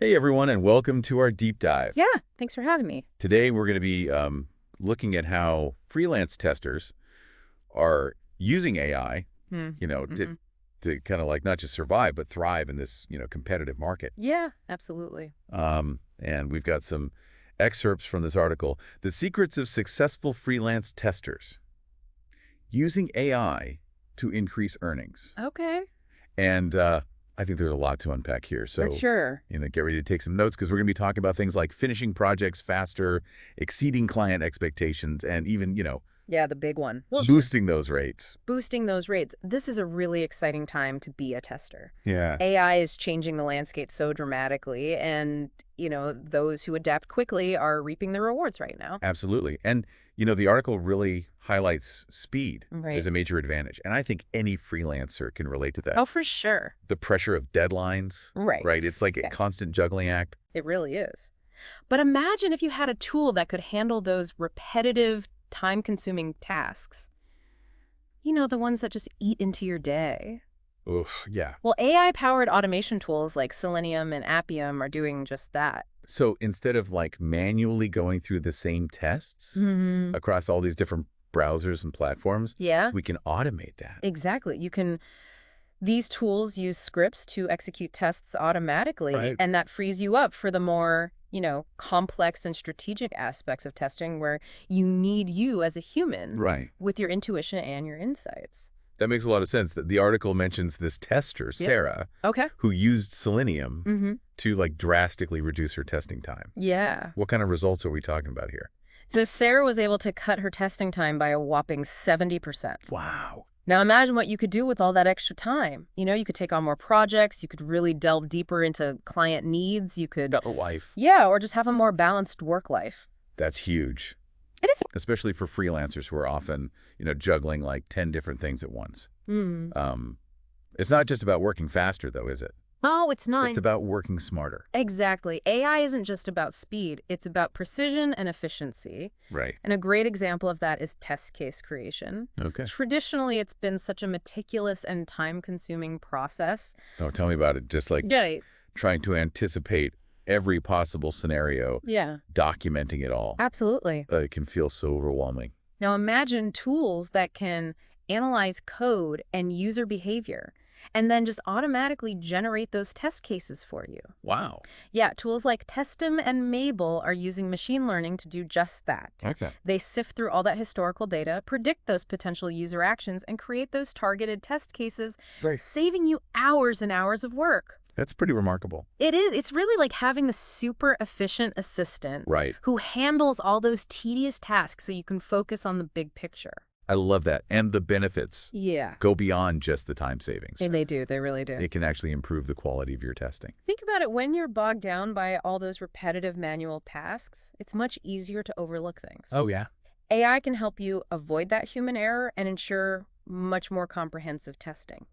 Hey everyone, and welcome to our deep dive. Yeah, thanks for having me. Today we're going to be looking at how freelance testers are using AI, Mm. you know, to hmm to kind of like not just survive but thrive in this, competitive market. Yeah, absolutely. And we've got some excerpts from this article: "The Secrets of Successful Freelance Testers Using AI to Increase Earnings." Okay, And I think there's a lot to unpack here. for So sure. get ready to take some notes because we're going to be talking about things like finishing projects faster, exceeding client expectations, and even, Yeah, the big one. boosting those rates. Boosting those rates. This is a really exciting time to be a tester. Yeah, AI is changing the landscape so dramatically, and, those who adapt quickly are reaping the rewards right now. absolutely. And, the article really highlights speed as Right. a major advantage. And I think any freelancer can relate to that. Oh, for sure. The pressure of deadlines, Right. right? It's like a Exactly. constant juggling act. It really is. But imagine if you had a tool that could handle those repetitive, time-consuming tasks. The ones that just eat into your day. Oof, yeah. Well, AI-powered automation tools like Selenium and Appium are doing just that. So instead of like manually going through the same tests hmm across all these different browsers and platforms, Yeah, we can automate that. exactly. These tools use scripts to execute tests automatically, Right. and that frees you up for the more, complex and strategic aspects of testing where you need you as a human Right. with your intuition and your insights. That makes a lot of sense. That the article mentions this tester, Yep. Sarah, Okay. who used Selenium Mm-hmm. to like drastically reduce her testing time. Yeah. What kind of results are we talking about here? So Sarah was able to cut her testing time by a whopping 70%. Wow. Now imagine what you could do with all that extra time. You could take on more projects, you could really delve deeper into client needs, you could, Got a life. yeah, or just have a more balanced work life. That's huge, It is. especially for freelancers who are often, juggling like 10 different things at once. Hmm. It's not just about working faster, though, is it? Oh, it's not. It's about working smarter. Exactly. AI isn't just about speed, it's about precision and efficiency. Right. And a great example of that is test case creation. Okay. Traditionally, it's been such a meticulous and time-consuming process. Oh, tell me about it. Just like Right. trying to anticipate every possible scenario, Yeah, documenting it all. absolutely. It can feel so overwhelming. Now imagine tools that can analyze code and user behavior, and then just automatically generate those test cases for you. Wow. Yeah, tools like Testim and Mabel are using machine learning to do just that. Okay. They sift through all that historical data, predict those potential user actions, and create those targeted test cases, Great. saving you hours and hours of work. That's pretty remarkable. It is. It's really like having the super efficient assistant Right. who handles all those tedious tasks so you can focus on the big picture. I love that. And the benefits Yeah. go beyond just the time savings. They do. They really do. It can actually improve the quality of your testing. Think about it. When you're bogged down by all those repetitive manual tasks, it's much easier to overlook things. Oh, yeah. AI can help you avoid that human error and ensure much more comprehensive testing.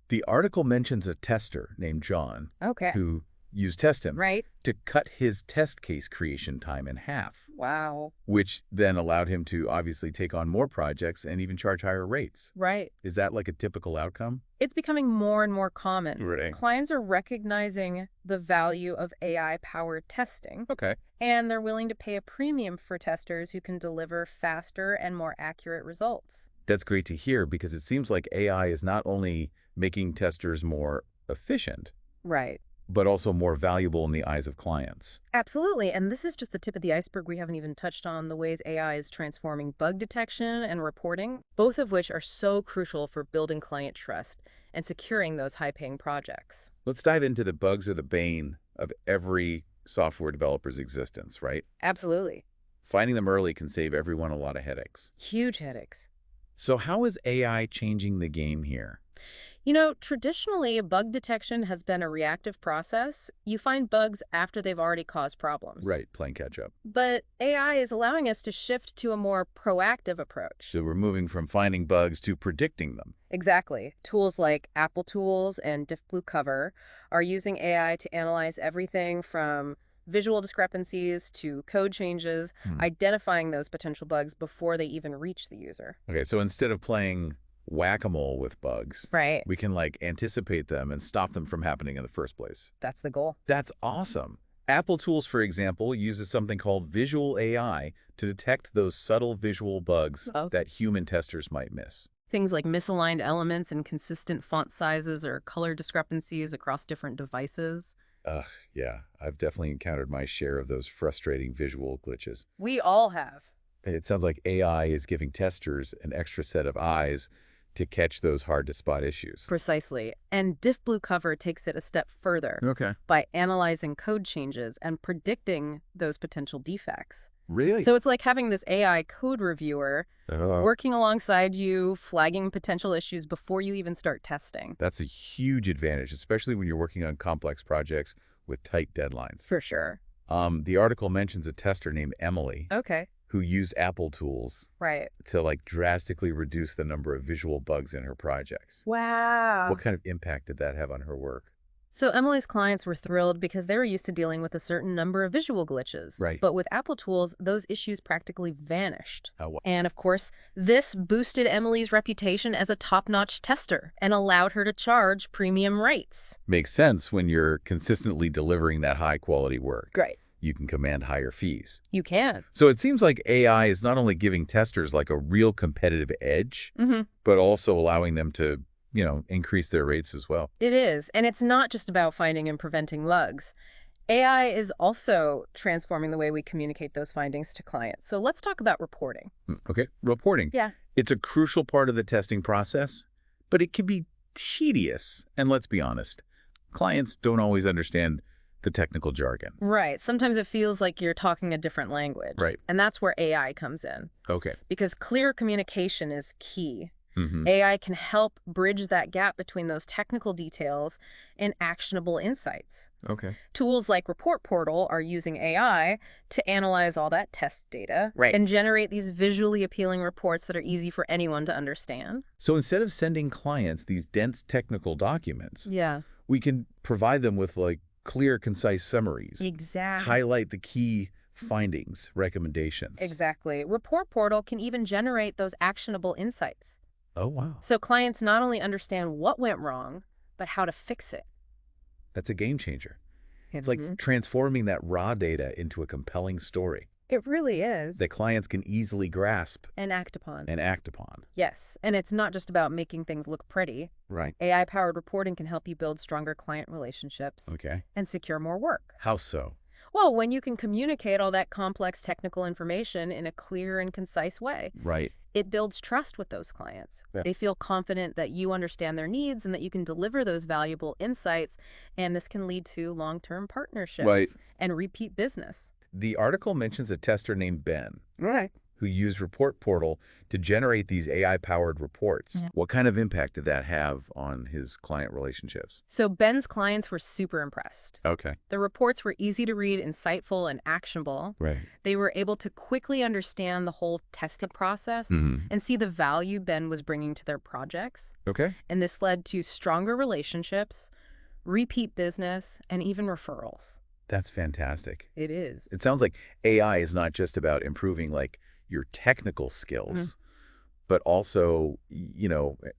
The article mentions a tester named John Okay. who used Testim Right? to cut his test case creation time in half, Wow. which then allowed him to obviously take on more projects and even charge higher rates. Right. Is that like a typical outcome? It's becoming more and more common. Right. Clients are recognizing the value of AI-powered testing, Okay. and they're willing to pay a premium for testers who can deliver faster and more accurate results. That's great to hear because it seems like AI is not only making testers more efficient, Right. but also more valuable in the eyes of clients. Absolutely. And this is just the tip of the iceberg. We haven't even touched on the ways AI is transforming bug detection and reporting, both of which are so crucial for building client trust and securing those high-paying projects. Let's dive into the bugs are the bane of every software developer's existence, right? Absolutely. Finding them early can save everyone a lot of headaches. Huge headaches. So how is AI changing the game here? Traditionally, bug detection has been a reactive process. You find bugs after they've already caused problems. Right, playing catch up. But AI is allowing us to shift to a more proactive approach. So we're moving from finding bugs to predicting them. Exactly. Tools like Apple Tools and Diff Blue Cover are using AI to analyze everything from visual discrepancies to code changes, identifying those potential bugs before they even reach the user. Okay, so instead of playing whack-a-mole with bugs. Right. We can, like, anticipate them and stop them from happening in the first place. That's the goal. That's awesome. Apple Tools, for example, uses something called visual AI to detect those subtle visual bugs Oh. that human testers might miss. Things like misaligned elements, inconsistent font sizes, or color discrepancies across different devices. Ugh, yeah. I've definitely encountered my share of those frustrating visual glitches. We all have. It sounds like AI is giving testers an extra set of eyes to catch those hard-to-spot issues. Precisely. And Diff Blue Cover takes it a step further Okay. by analyzing code changes and predicting those potential defects. Really? So it's like having this AI code reviewer Oh, working alongside you, flagging potential issues before you even start testing. that's a huge advantage, especially when you're working on complex projects with tight deadlines. For sure. The article mentions a tester named Emily Okay. who used Apple Tools Right. to, like, drastically reduce the number of visual bugs in her projects. Wow. What kind of impact did that have on her work? So Emily's clients were thrilled because they were used to dealing with a certain number of visual glitches. Right. But with Apple Tools, those issues practically vanished. How? And of course, this boosted Emily's reputation as a top-notch tester and allowed her to charge premium rates. Makes sense when you're consistently delivering that high-quality work. Great. You can command higher fees. You can. So it seems like AI is not only giving testers like a real competitive edge, Mm-hmm. but also allowing them to, increase their rates as well. It is. And it's not just about finding and preventing bugs. AI is also transforming the way we communicate those findings to clients. So let's talk about reporting. Okay, reporting. Yeah. It's a crucial part of the testing process, but it can be tedious. And let's be honest, clients don't always understand the technical jargon. Right. Sometimes it feels like you're talking a different language. Right. And that's where AI comes in. Okay. Because clear communication is key. Mm-hmm. AI can help bridge that gap between those technical details and actionable insights. Okay. Tools like Report Portal are using AI to analyze all that test data Right. and generate these visually appealing reports that are easy for anyone to understand. So instead of sending clients these dense technical documents, Yeah. we can provide them with, like, clear, concise summaries. Exactly. Highlight the key findings, recommendations. Exactly. Report Portal can even generate those actionable insights. Oh, wow. So clients not only understand what went wrong, but how to fix it. That's a game changer. It's like transforming that raw data into a compelling story It really is. that clients can easily grasp And act upon. and act upon. Yes, and it's not just about making things look pretty. Right. AI-powered reporting can help you build stronger client relationships Okay. and secure more work. How so? Well, when you can communicate all that complex technical information in a clear and concise way, Right. it builds trust with those clients. Yeah. They feel confident that you understand their needs and that you can deliver those valuable insights, and this can lead to long-term partnerships Right. and repeat business. The article mentions a tester named Ben Right. who used Report Portal to generate these AI-powered reports. Yeah. What kind of impact did that have on his client relationships? So Ben's clients were super impressed. Okay. The reports were easy to read, insightful, and actionable. Right. They were able to quickly understand the whole testing process Mm-hmm. and see the value Ben was bringing to their projects. Okay. And this led to stronger relationships, repeat business, and even referrals. That's fantastic. It is. It sounds like AI is not just about improving, like, your technical skills, but also,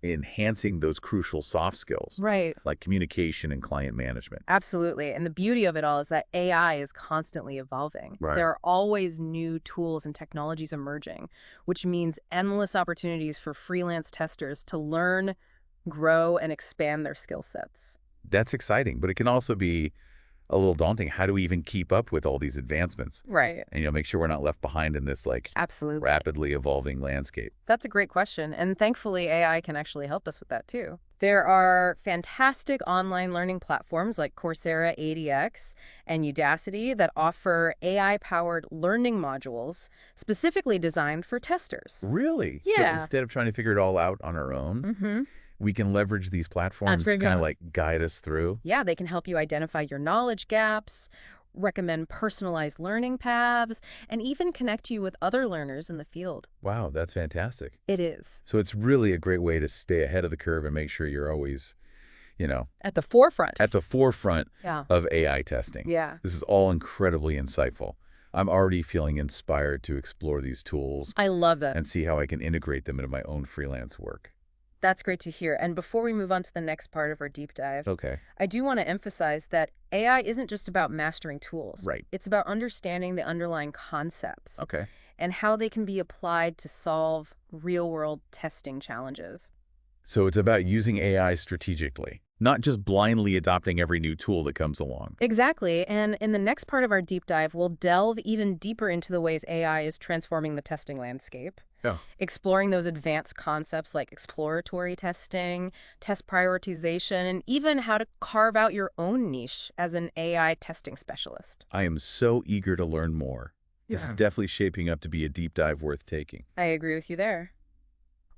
enhancing those crucial soft skills, Right. like communication and client management. Absolutely. And the beauty of it all is that AI is constantly evolving. Right. There are always new tools and technologies emerging, which means endless opportunities for freelance testers to learn, grow, and expand their skill sets. That's exciting, but it can also be a little daunting. How do we even keep up with all these advancements Right. and, make sure we're not left behind in this, like, Absolutely. rapidly evolving landscape? That's a great question. And thankfully, AI can actually help us with that too. There are fantastic online learning platforms like Coursera, ADX, and Udacity that offer AI-powered learning modules specifically designed for testers. Really? So Yeah. instead of trying to figure it all out on our own, Mm-hmm. we can leverage these platforms to Absolutely. kind of, like, guide us through. Yeah, they can help you identify your knowledge gaps, recommend personalized learning paths, and even connect you with other learners in the field. Wow, that's fantastic. It is. So it's really a great way to stay ahead of the curve and make sure you're always, At the forefront. at the forefront Yeah. of AI testing. Yeah. This is all incredibly insightful. I'm already feeling inspired to explore these tools I love that. and see how I can integrate them into my own freelance work. That's great to hear. And before we move on to the next part of our deep dive, Okay. I do want to emphasize that AI isn't just about mastering tools. Right. It's about understanding the underlying concepts Okay. and how they can be applied to solve real-world testing challenges. So it's about using AI strategically, not just blindly adopting every new tool that comes along. Exactly. And in the next part of our deep dive, we'll delve even deeper into the ways AI is transforming the testing landscape, Oh. exploring those advanced concepts like exploratory testing, test prioritization, and even how to carve out your own niche as an AI testing specialist. I am so eager to learn more. This is definitely shaping up to be a deep dive worth taking. I agree with you there.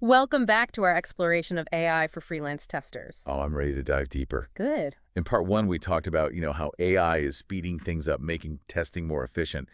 Welcome back to our exploration of AI for freelance testers. Oh, I'm ready to dive deeper. Good. In part one, we talked about, how AI is speeding things up, making testing more efficient.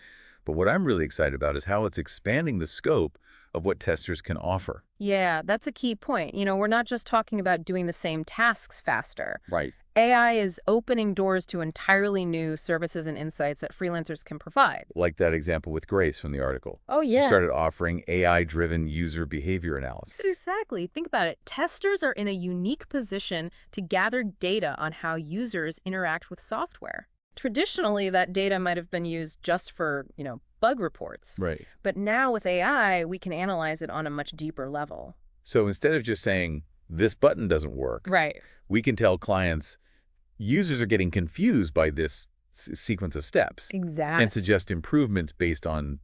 But what I'm really excited about is how it's expanding the scope of what testers can offer. Yeah, that's a key point. We're not just talking about doing the same tasks faster. Right. AI is opening doors to entirely new services and insights that freelancers can provide. Like that example with Grace from the article. Oh, She yeah. started offering AI-driven user behavior analysis. Exactly. Think about it. Testers are in a unique position to gather data on how users interact with software. Traditionally, that data might have been used just for, bug reports. Right. But now with AI, we can analyze it on a much deeper level. So instead of just saying, this button doesn't work, Right. we can tell clients, users are getting confused by this sequence of steps Exactly. and suggest improvements based on,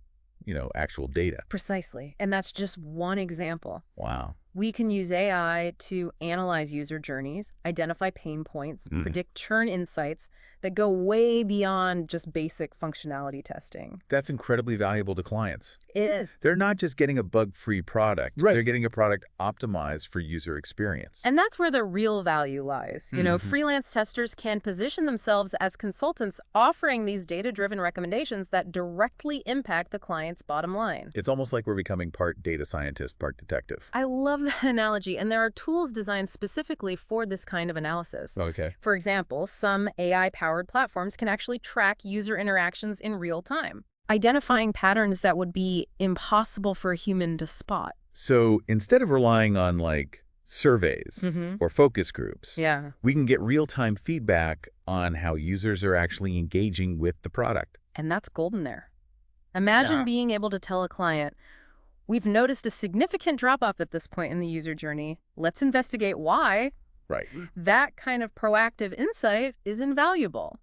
actual data. Precisely. And that's just one example. Wow. We can use AI to analyze user journeys, identify pain points, predict churn insights that go way beyond just basic functionality testing. That's incredibly valuable to clients. It is. They're not just getting a bug-free product. Right. They're getting a product optimized for user experience. And that's where the real value lies. Freelance testers can position themselves as consultants offering these data-driven recommendations that directly impact the client's bottom line. It's almost like we're becoming part data scientist, part detective. I love that analogy, and there are tools designed specifically for this kind of analysis. Okay. For example, some AI-powered platforms can actually track user interactions in real time, identifying patterns that would be impossible for a human to spot. So instead of relying on surveys or focus groups, Yeah. we can get real-time feedback on how users are actually engaging with the product. And that's golden there. Imagine Yeah. being able to tell a client, we've noticed a significant drop-off at this point in the user journey. Let's investigate why. Right. That kind of proactive insight is invaluable.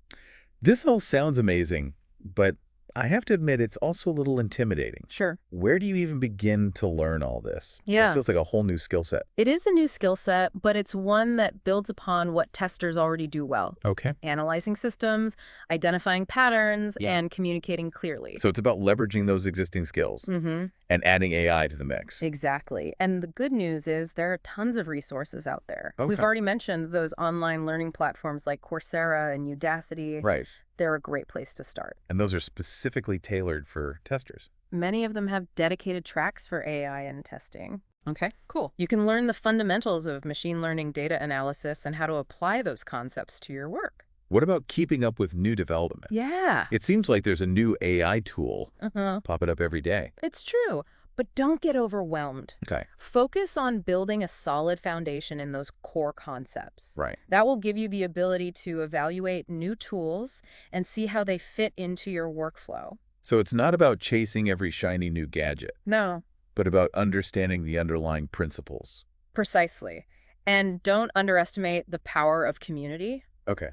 This all sounds amazing, but I have to admit it's also a little intimidating. Sure. Where do you even begin to learn all this? Yeah. It feels like a whole new skill set. It is a new skill set, but it's one that builds upon what testers already do well. Okay. Analyzing systems, identifying patterns, Yeah. and communicating clearly. So it's about leveraging those existing skills and adding AI to the mix. Exactly. And the good news is there are tons of resources out there. Okay. We've already mentioned those online learning platforms like Coursera and Udacity. Right. They're a great place to start. And those are specifically tailored for testers. Many of them have dedicated tracks for AI and testing. Okay, cool. You can learn the fundamentals of machine learning data analysis and how to apply those concepts to your work. What about keeping up with new development? Yeah. It seems like there's a new AI tool popping up every day. It's true. But don't get overwhelmed. Okay. Focus on building a solid foundation in those core concepts. Right. That will give you the ability to evaluate new tools and see how they fit into your workflow. So it's not about chasing every shiny new gadget, No, but about understanding the underlying principles. precisely. And don't underestimate the power of community. Okay.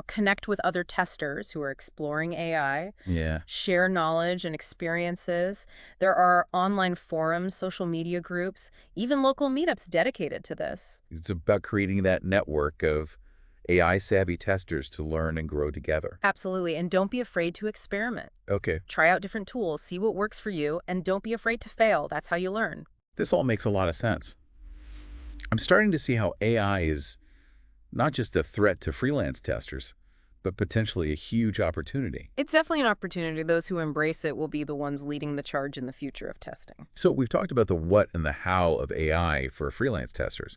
Connect with other testers who are exploring AI, Yeah. share knowledge and experiences. There are online forums, social media groups, even local meetups dedicated to this. It's about creating that network of AI-savvy testers to learn and grow together. Absolutely. And don't be afraid to experiment. Okay. Try out different tools, see what works for you, and don't be afraid to fail. That's how you learn. This all makes a lot of sense. I'm starting to see how AI is not just a threat to freelance testers, but potentially a huge opportunity. It's definitely an opportunity. Those who embrace it will be the ones leading the charge in the future of testing. So we've talked about the what and the how of AI for freelance testers.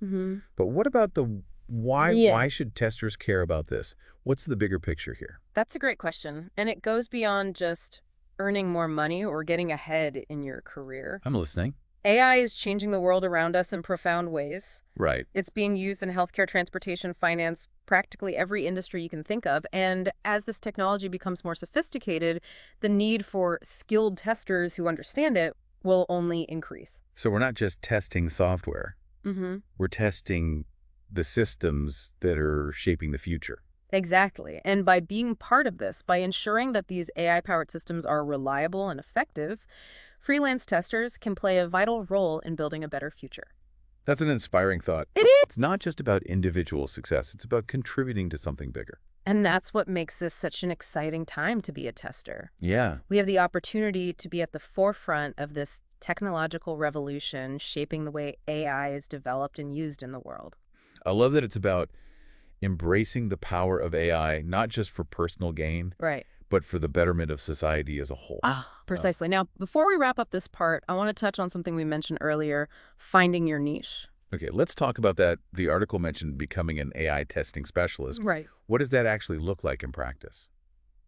But what about the why? Yeah. Why should testers care about this? What's the bigger picture here? That's a great question. And it goes beyond just earning more money or getting ahead in your career. I'm listening. AI is changing the world around us in profound ways. Right. It's being used in healthcare, transportation, finance, practically every industry you can think of. And as this technology becomes more sophisticated, the need for skilled testers who understand it will only increase. So we're not just testing software. Mm-hmm. We're testing the systems that are shaping the future. Exactly. And by being part of this, by ensuring that these AI-powered systems are reliable and effective, freelance testers can play a vital role in building a better future. That's an inspiring thought. It is. It's not just about individual success. It's about contributing to something bigger. And that's what makes this such an exciting time to be a tester. Yeah. We have the opportunity to be at the forefront of this technological revolution shaping the way AI is developed and used in the world. I love that it's about embracing the power of AI, not just for personal gain, Right. but for the betterment of society as a whole. Precisely. Now, before we wrap up this part, I want to touch on something we mentioned earlier, finding your niche. Okay, let's talk about that. The article mentioned becoming an AI testing specialist. Right. What does that actually look like in practice?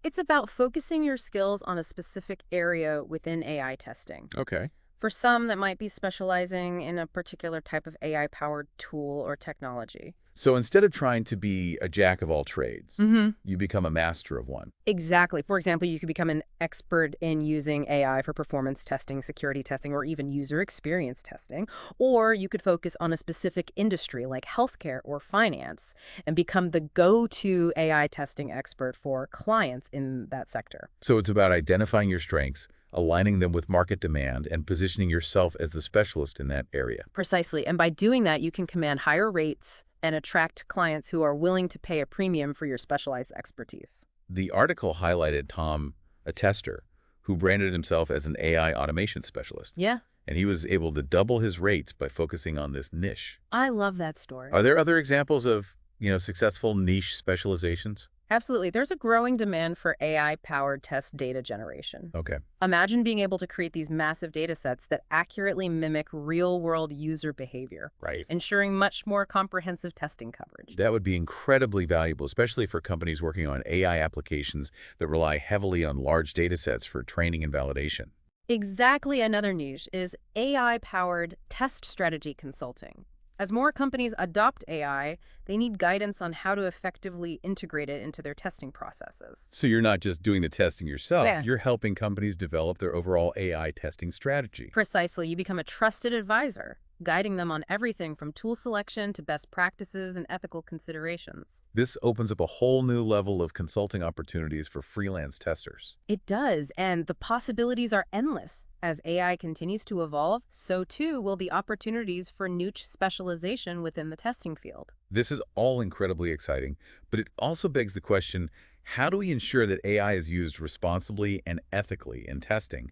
It's about focusing your skills on a specific area within AI testing. Okay. For some, that might be specializing in a particular type of AI-powered tool or technology. So instead of trying to be a jack of all trades, Mm-hmm. you become a master of one. Exactly. For example, you could become an expert in using AI for performance testing, security testing, or even user experience testing. Or you could focus on a specific industry like healthcare or finance and become the go-to AI testing expert for clients in that sector. So it's about identifying your strengths, aligning them with market demand, and positioning yourself as the specialist in that area. Precisely. And by doing that, you can command higher rates and attract clients who are willing to pay a premium for your specialized expertise. The article highlighted Tom, a tester, who branded himself as an AI automation specialist. Yeah, And he was able to double his rates by focusing on this niche. I love that story. Are there other examples of, successful niche specializations? Absolutely. There's a growing demand for AI-powered test data generation. Okay. Imagine being able to create these massive data sets that accurately mimic real-world user behavior, Right. ensuring much more comprehensive testing coverage. That would be incredibly valuable, especially for companies working on AI applications that rely heavily on large data sets for training and validation. Exactly. Another niche is AI-powered test strategy consulting. As more companies adopt AI, they need guidance on how to effectively integrate it into their testing processes. So you're not just doing the testing yourself, Yeah. you're helping companies develop their overall AI testing strategy. Precisely, you become a trusted advisor, guiding them on everything from tool selection to best practices and ethical considerations. This opens up a whole new level of consulting opportunities for freelance testers. It does, and the possibilities are endless. As AI continues to evolve, so too will the opportunities for niche specialization within the testing field. This is all incredibly exciting, but it also begs the question, how do we ensure that AI is used responsibly and ethically in testing?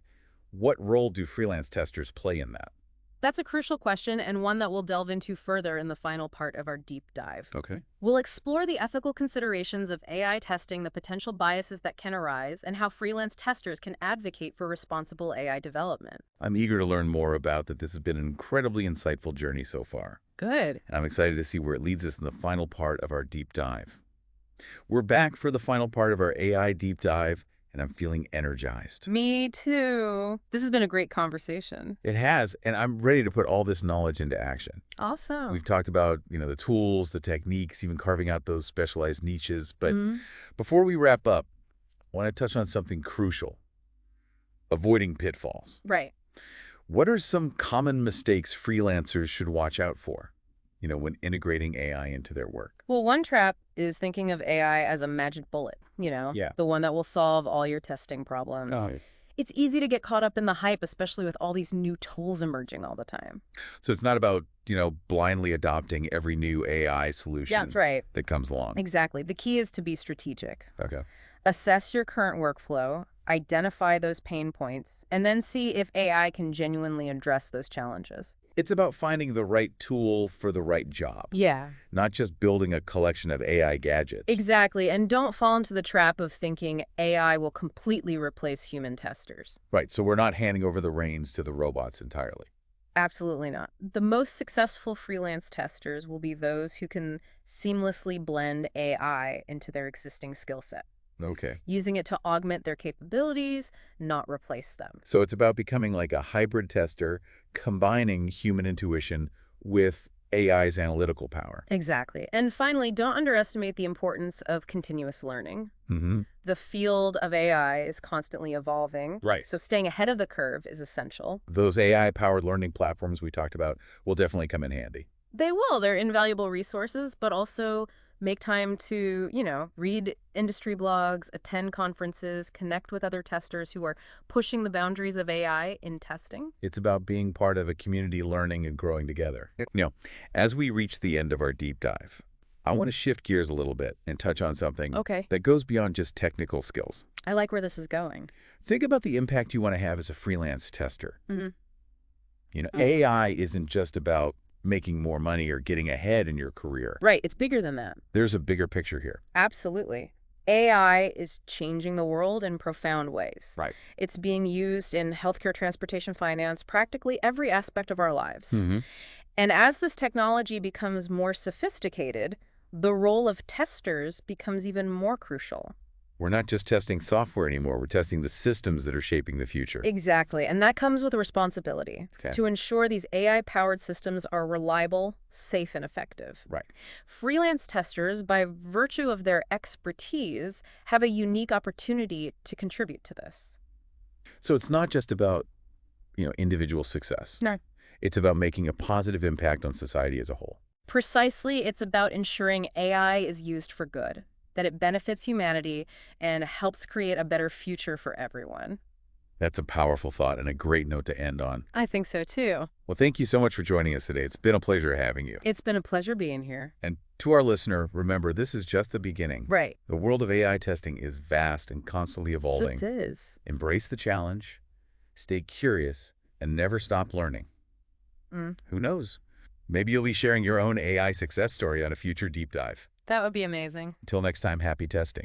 What role do freelance testers play in that? That's a crucial question and one that we'll delve into further in the final part of our deep dive. Okay. We'll explore the ethical considerations of AI testing, the potential biases that can arise, and how freelance testers can advocate for responsible AI development. I'm eager to learn more about that. This has been an incredibly insightful journey so far, Good. and I'm excited to see where it leads us in the final part of our deep dive. We're back for the final part of our AI deep dive, and I'm feeling energized. Me too. This has been a great conversation. It has, and I'm ready to put all this knowledge into action. Awesome. We've talked about, the tools, the techniques, even carving out those specialized niches. But before we wrap up, I want to touch on something crucial: avoiding pitfalls. Right. What are some common mistakes freelancers should watch out for, when integrating AI into their work? Well, one trap is thinking of AI as a magic bullet, Yeah. the one that will solve all your testing problems. Oh. It's easy to get caught up in the hype, especially with all these new tools emerging all the time. So it's not about, blindly adopting every new AI solution That's right. that comes along. Exactly. The key is to be strategic. Okay. Assess your current workflow, identify those pain points, and then see if AI can genuinely address those challenges. It's about finding the right tool for the right job, Yeah. not just building a collection of AI gadgets. Exactly. And don't fall into the trap of thinking AI will completely replace human testers. Right, so we're not handing over the reins to the robots entirely. Absolutely not. The most successful freelance testers will be those who can seamlessly blend AI into their existing skill set. Okay. using it to augment their capabilities, not replace them. So it's about becoming like a hybrid tester, combining human intuition with AI's analytical power. Exactly. And finally, don't underestimate the importance of continuous learning. Mm-hmm. The field of AI is constantly evolving, Right. so staying ahead of the curve is essential. Those AI-powered learning platforms we talked about will definitely come in handy. They will. They're invaluable resources, but also make time to, read industry blogs, attend conferences, connect with other testers who are pushing the boundaries of AI in testing. It's about being part of a community learning and growing together. As we reach the end of our deep dive, I want to shift gears a little bit and touch on something Okay. that goes beyond just technical skills. I like where this is going. Think about the impact you want to have as a freelance tester. Hmm. AI isn't just about making more money or getting ahead in your career. Right. It's bigger than that. There's a bigger picture here. Absolutely. AI is changing the world in profound ways. Right. It's being used in healthcare, transportation, finance, practically every aspect of our lives. Mm-hmm. And as this technology becomes more sophisticated, the role of testers becomes even more crucial. We're not just testing software anymore. We're testing the systems that are shaping the future. Exactly. And that comes with a responsibility Okay. to ensure these AI-powered systems are reliable, safe, and effective. Right. Freelance testers, by virtue of their expertise, have a unique opportunity to contribute to this. So it's not just about, individual success. No. It's about making a positive impact on society as a whole. Precisely, it's about ensuring AI is used for good, that it benefits humanity and helps create a better future for everyone. That's a powerful thought and a great note to end on. I think so too. Well, thank you so much for joining us today. It's been a pleasure having you. It's been a pleasure being here. And to our listener, remember, this is just the beginning. Right. The world of AI testing is vast and constantly evolving. It is. Embrace the challenge, stay curious, and never stop learning. Who knows? Maybe you'll be sharing your own AI success story on a future deep dive. That would be amazing. Until next time, happy testing.